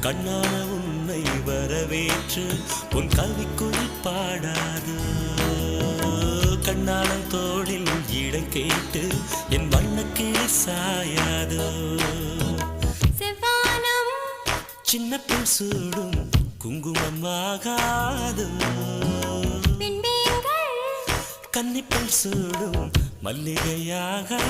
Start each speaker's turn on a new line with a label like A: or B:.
A: கண்ணான உன்னை வரவேற்று உன் கவிக்குள் பாடாது கண்ணாளம் தோளில் இடை கேட்டு என் வண்ணக்கிளி சாயாது
B: செவ்வானம்
A: சின்ன பெண் சூடும் குங்குமம் ஆகாது
B: பின்பேங்கள்
A: கன்னிப்பெண் சூடும் மல்லிகையாகாது